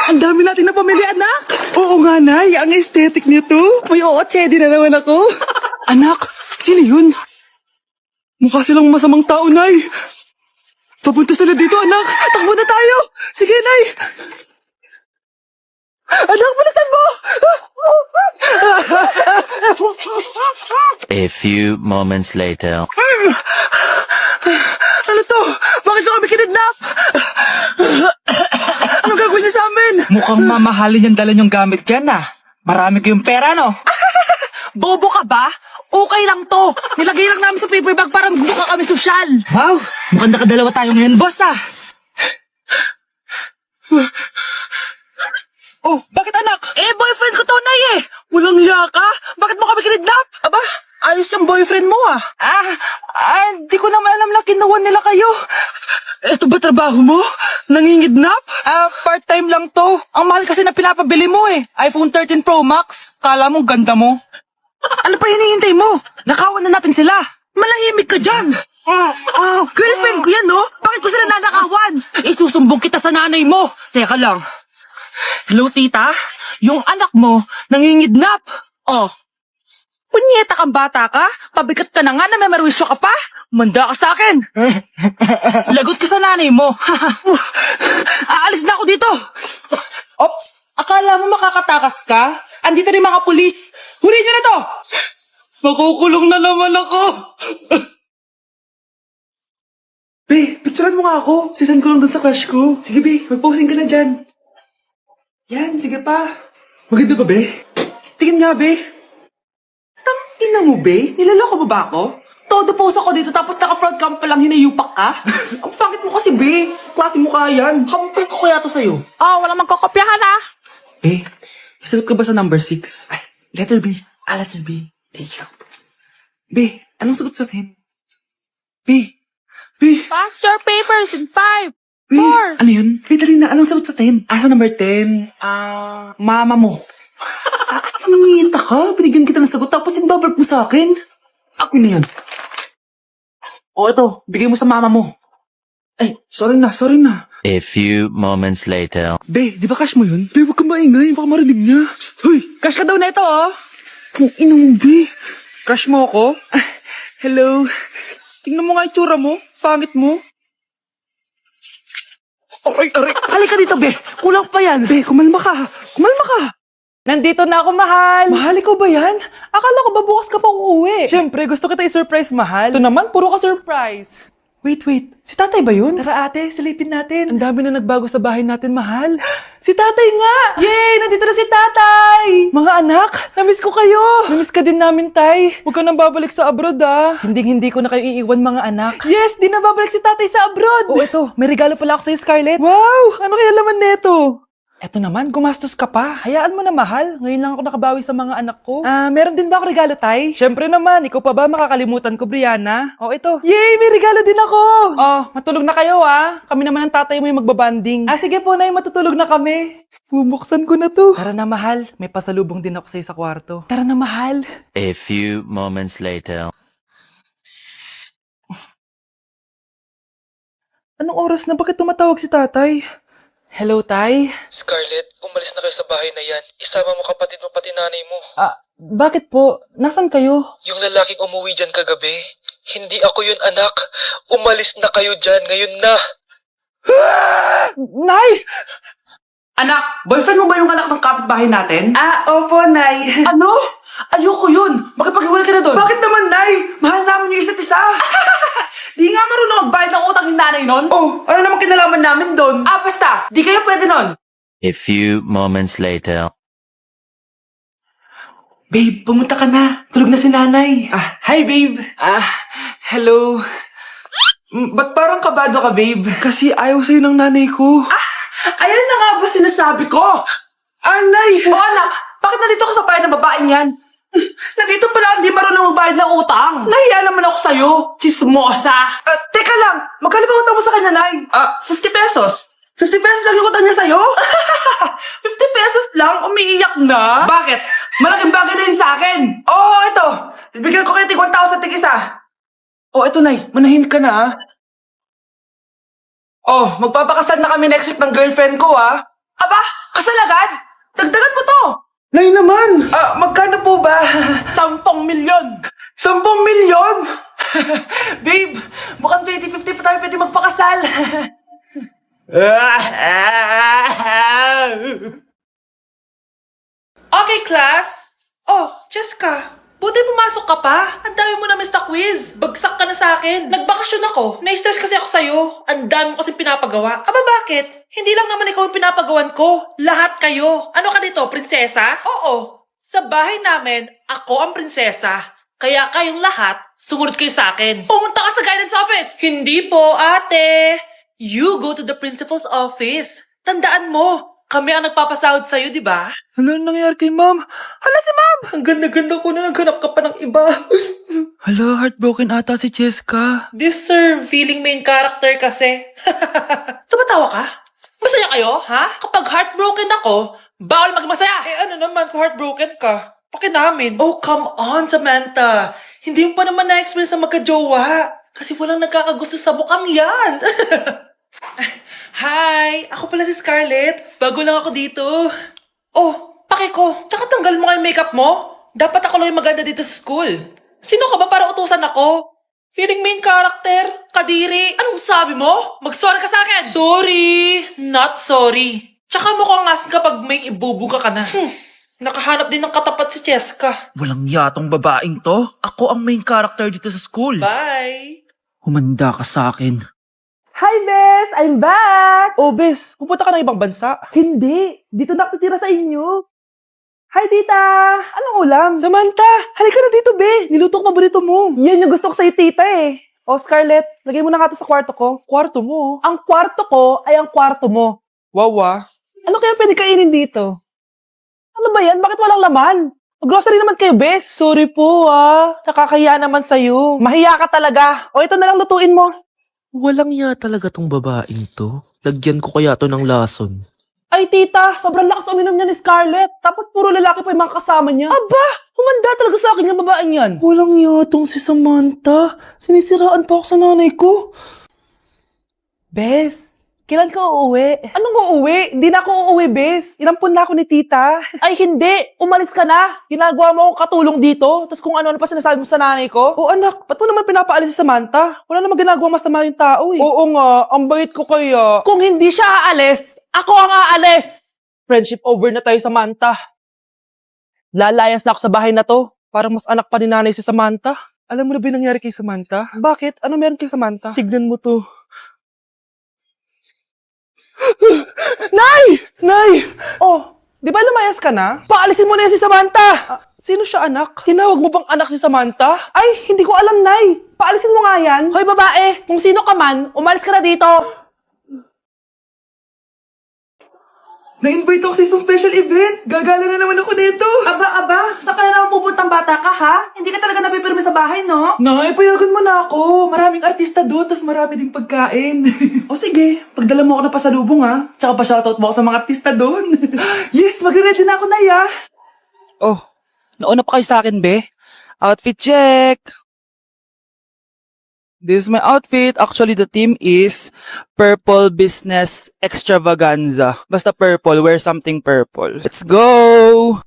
Ang dami nating napamili, anak! Oo nga, Nay. Ang aesthetic nito. May ootsedi na naman ako. Anak, sino yun? Mukha silang masamang tao, Nay. Papunta sila dito, anak. Takbo na tayo. Sige, Nay. Anak, bilisan mo! A few moments later. Ano to? Bakit nyo kami kinidnap? Anong gagawin niya sa amin? Mukhang mamahalin yung dala niyong gamit dyan ah. Marami kayong pera, no? Bobo ka ba? Okay lang to. Nilagay lang namin sa paper bag para mukha kami sosyal. Wow! Mukhang nakadalawa tayo ngayon, boss ah. Oh, bakit anak? Boyfriend ko to, Nay eh. Walang hiya ka? Bakit mo kami kinidnap? Aba, ayos yung boyfriend mo ah. Di ko naman alam na kinuha nila kayo. Eto ba trabaho mo? Nangingidnap? Part-time lang to. Ang mahal kasi na pinapabili mo eh. iPhone 13 Pro Max. Kala mo ganda mo. Ano pa hinihintay mo? Nakawan na natin sila. Malahimik ka dyan. Girlfriend ko yan, no? Bakit ko sila nanakawan? Isusumbong kita sa nanay mo. Teka lang. Hello, tita? Yung anak mo, nangingidnap. Oh. Punyeta kang bata ka? Pabigat ka na nga na may marwisyo ka pa? Manda ka sa akin. Lagot ka sa nanay mo. Aalis na ako dito. Ops, akala mo makakatakas ka? Andito na yung mga pulis. Huli niyo na to. Makukulong na naman ako. Be, picturean mo nga ako. Sisan ko lang dun sa crush ko. Sige, Be, mag-posing ka na dyan. Yan, sige pa. Maganda ba, Be? Tingin nga, Be. Tangina mo, Be? Nilaloko mo ba ako? Todo pose ako dito tapos naka-front cam pa lang hinayupak ka? Ang pangit mo kasi, Be. Klase mo ka yan. Hampir ko kaya to sa'yo. Wala magkokopyahan ah. Be, nasagot ka ba sa number 6? Ay, letter B. Letter B. Thank you. Be, anong sagot sa 10? B. Pass your papers in 5. Be, 4. ano yun? Be, dali na. Anong sagot sa 10? Sa number 10? Mama mo. Nangita ka? Binigyan kita ng sagot tapos inbabark mo sa akin? Ako na yan. O, ito. Bigay mo sa mama mo. Ay, sorry na. A few moments later. Be, di ba cash mo yun? Be, huwag kang maingay. Baka marinig niya. Psst, hoy, cash ka daw na ito, oh. Kung inong, Be. Crush mo ako? Hello. Tingnan mo nga itsura mo. Pangit mo. Aray. Halika dito, Be. Kulang pa yan. Be, kumalma ka. Nandito na ako, mahal. Mahal, ikaw ba yan? Akala ko ba bukas ka pa uuwi? Siyempre, gusto kita i-surprise, mahal. Ito naman, puro ka surprise. Wait. Si tatay ba yun? Tara ate, silipin natin. Ang dami na nagbago sa bahay natin, mahal. Si tatay nga! Yay! Nandito na si tatay! Mga anak, namiss ko kayo. Namiss ka din namin, tay. Huwag ka nang babalik sa abroad, ah. Hindi ko na kayo iiwan, mga anak. Yes! Di na babalik si tatay sa abroad! Oh, eto, may regalo pala ako sa'yo, Scarlett. Wow! Ano kaya laman neto? Eto naman, gumastos ka pa. Hayaan mo na, mahal. Ngayon lang ako nakabawi sa mga anak ko. Meron din ba ako regalo, tay? Siyempre naman, ikaw pa ba makakalimutan ko, Brianna? Oh, ito. Yay! May regalo din ako! Oh, matulog na kayo, ah. Kami naman ang tatay mo yung magbabanding. Sige po, Nay, matutulog na kami. Bubuksan ko na to. Tara na, mahal. May pasalubong din ako sa'yo sa kwarto. Tara na, mahal. A few moments later. Anong oras na? Bakit tumatawag si tatay? Hello, tay? Scarlett, umalis na kayo sa bahay na yan. Isama mo kapatid mo pati nanay mo. Bakit po? Nasaan kayo? Yung lalaking umuwi dyan kagabi, hindi ako yun anak. Umalis na kayo dyan ngayon na. Nay! Anak, boyfriend mo ba yung anak ng kapitbahay natin? Opo, Nay. Ano? Ayoko yun. Makipaghiwalay ka na doon. Bakit naman, Nay? Mahal namin yung isa't isa. Di nga marunong magbayad ng utang yung nanay nun? Oh, ano naman kinalaman namin doon? Basta. Di kayo pwede nun. A few moments later. Babe, pumunta ka na. Tulog na si nanay. Hi, babe. Hello. Ba't parang kabado ka, babe? Kasi ayaw sa'yo ng nanay ko. Ayan na nga ba sinasabi ko? Nay! O anak, bakit nandito ka sa bahay ng babaeng yan? Nandito pala hindi marunong magbayad ng utang. Nahiya naman ako sa'yo. Chismosa. Teka lang, magkano ba utang mo sa kanya, Nay? 50 pesos. 50 pesos lang yung utang niya sa'yo? 50 pesos lang? Umiiyak na? Bakit? Malaking bagay na yun sa akin. Ito. Bibigyan ko kayo tig 1,000 tig isa. Ito, Nay. Manahimik ka na, magpapakasal na kami next week ng girlfriend ko, Aba, Kasalagan? Dagdagan mo to! Nay naman! Magkano po ba? 10 milyon! 10 milyon? Babe, mukhang 2050 pa tayo pwede magpakasal. Okay, class. Oh, Jessica, buti pumasok ka pa. Ang dami mo na miss na quiz. Bagsak ka na sa akin. Nagbakasyon ako. Na-stress kasi ako sa'yo. Ang dami mo kasi pinapagawa. Aba, bakit? Hindi lang naman ikaw yung pinapagawan ko. Lahat kayo. Ano ka dito, prinsesa? Oo. Sa bahay namin, ako ang prinsesa. Kaya kayong lahat, sumunod kayo sa akin. Pumunta ka sa guidance office. Hindi po, ate. You go to the principal's office. Tandaan mo, kami ang nagpapasahod sa'yo, di ba? Ano nangyari kay ma'am? Hala si ma'am! Ang ganda-ganda ko na naghanap ka pa ng iba. Hala, heartbroken ata si Cheska. This sir, feeling main character kasi. Tumatawa ka? Masaya kayo, ha? Kapag heartbroken ako, bawal maging masaya. Eh ano naman kung heartbroken ka? Pakinamin. Oh, come on, Samantha. Hindi mo pa naman na-experience sa magka-jowa. Kasi walang nagkakagusto sa mukhang yan. Hi! Ako pala si Scarlett. Bago lang ako dito. Oh, paki ko. Tsaka tanggal mo nga yung makeup mo. Dapat ako lang yung maganda dito sa school. Sino ka ba para utusan ako? Feeling main character? Kadiri? Anong sabi mo? Mag-sorry ka sa akin! Sorry! Not sorry. Tsaka mukhang asin kapag may ibubuga ka na. Nakahanap din ng katapat si Cheska. Walang yatong babaeng to. Ako ang main character dito sa school. Bye! Humanda ka sa akin. Hi, Bes! I'm back! Oh, Bes, pupunta ka ng ibang bansa? Hindi. Dito na titira sa inyo. Hi, tita! Anong ulam? Samantha, halika na dito, Be. Niluto ko paborito mo. Yan yung gusto ko sa'yo, tita eh. Oh, Scarlett, lagay mo na nga to sa kwarto ko. Kwarto mo? Ang kwarto ko ay ang kwarto mo. Wawa. Ano kaya pwede kainin dito? Ano ba yan? Bakit walang laman? Mag-grocery naman kayo, Bes. Sorry po, nakakahiya naman sa'yo. Mahiya ka talaga. O, ito na lang lutuin mo. Walang ya talaga tong babaeng to. Lagyan ko kaya to ng lason. Ay, tita, sobrang lakas uminom niya ni Scarlett. Tapos puro lalaki pa yung mga kasama niya. Aba, humanda talaga sa akin yung babaeng yan. Walang yatong si Samantha. Sinisiraan pa ako sa nanay ko. Bes, kailan ka uuwi? Anong uuwi? Hindi na ako uuwi, Bes. Inampun na ako ni tita. Ay, hindi. Umalis ka na. Ginagawa mo akong katulong dito. Tapos kung ano-ano pa sinasabi mo sa nanay ko. Oh, anak, ba't mo naman pinapaalis si Samantha? Wala naman ginagawa masama yung tao eh. Oo nga, ang bait ko kaya. Kung hindi siya aalis, ako ang aalis. Friendship over na tayo, Samantha. Lalayas na ako sa bahay na to. Parang mas anak pa ni nanay si Samantha. Alam mo na ba yung nangyari kay Samantha? Bakit? Ano meron kay Samantha? Tignan mo to. Nay! Nay! Oh, di ba lumayas ka na? Paalisin mo na yan si Samantha! Sino siya, anak? Tinawag mo bang anak si Samantha? Ay, hindi ko alam, Nay. Paalisin mo nga yan. Hoy, babae, kung sino ka man, umalis ka na dito. Na-invite ako sa isang special event. Gagala na naman ako dito. Aba, saan ka na naman pupuntang bata ka, ha? Hindi ka talaga napipirme sa bahay, no? Nay, payagan mo na ako. Maraming artista doon, tas marami ding pagkain. O sige, pagdala mo ako na pasalubong, ha? Tsaka pa-shoutout mo ako sa mga artista doon. Yes, mag-ready na ako, Nay, ha? Oh, nauna pa kayo sa akin, be. Outfit check. This is my outfit. Actually, the theme is Purple Business Extravaganza. Basta purple, wear something purple. Let's go!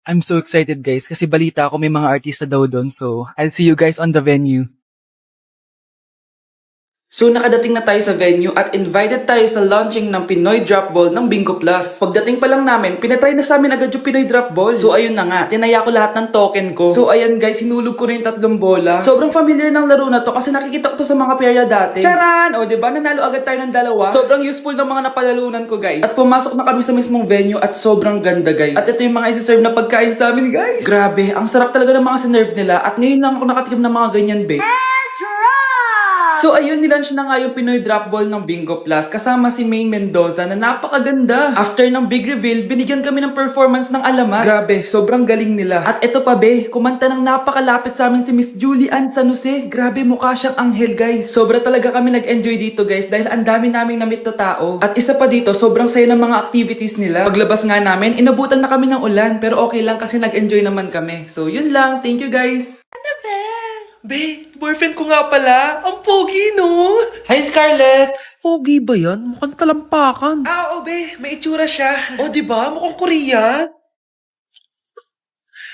I'm so excited, guys, kasi balita ako may mga artista daw doon. So, I'll see you guys on the venue. So nakadating na tayo sa venue at invited tayo sa launching ng Pinoy Drop Ball ng Bingo Plus. Pagdating pa lang namin, pinatry na sa amin agad yung Pinoy Drop Ball. So ayun na nga, tinaya ko lahat ng token ko. So ayan guys, hinulog ko na yung 3 bola. Sobrang familiar ng laro na to kasi nakikita ko to sa mga perya dati. Charan! O diba, nanalo agad tayo ng 2. Sobrang useful ng mga napalalunan ko guys. At pumasok na kami sa mismong venue at sobrang ganda guys. At ito yung mga isi-serve na pagkain sa amin guys. Grabe, ang sarap talaga ng mga sinerve nila at ngayon lang ako nakatikim ng mga ganyan be. So ayun, nilaunch na nga yung Pinoy Drop Ball ng Bingo Plus kasama si Maine Mendoza na napakaganda. After ng big reveal, binigyan kami ng performance ng alamat. Grabe, sobrang galing nila. At eto pa be, kumanta ng napakalapit sa amin si Miss Julie Ann San Jose. Grabe, mukha siyang anghel guys. Sobra talaga kami nag-enjoy dito guys dahil ang dami naming na-meet na tao. At isa pa dito, sobrang saya ng mga activities nila. Paglabas nga namin, inabutan na kami ng ulan pero okay lang kasi nag-enjoy naman kami. So yun lang, thank you guys. Be, boyfriend ko nga pala. Ang pogi, no? Hi, Hi, Scarlett! Pogi ba yan? Mukhang talampakan. Oo, be. May itsura siya. O, di ba? Mukhang Korean.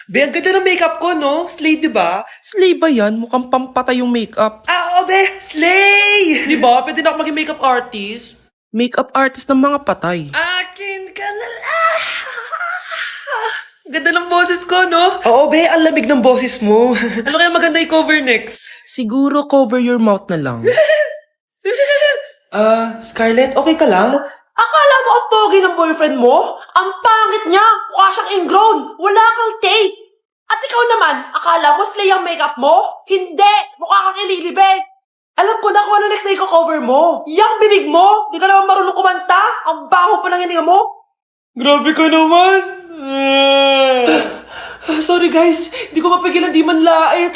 Be, ang ganda ng makeup ko, no? Slay, di ba? Slay ba yan? Mukhang pampatay yung makeup. Oo, be. Slay! Di ba? Pwede na ako maging makeup artist. Makeup artist ng mga patay. Akin ka na lang. Ganda ng boses ko, no? Oo, be. Ang lamig ng boses mo. Ano kaya maganda i-cover next? Siguro cover your mouth na lang. Scarlett, okay ka lang? Akala mo ang pogi ng boyfriend mo? Ang pangit niya! Mukha siyang ingrown! Wala kang taste! At ikaw naman, akala mo slay ang makeup mo? Hindi! Mukha kang ililibig! Alam ko na kung ano next na i-cover mo! Yang bibig mo! Di ka naman marunong kumanta! Ang baho pa ng hininga mo! Grabe ka naman. Sorry guys, hindi ko mapigilan di man lait.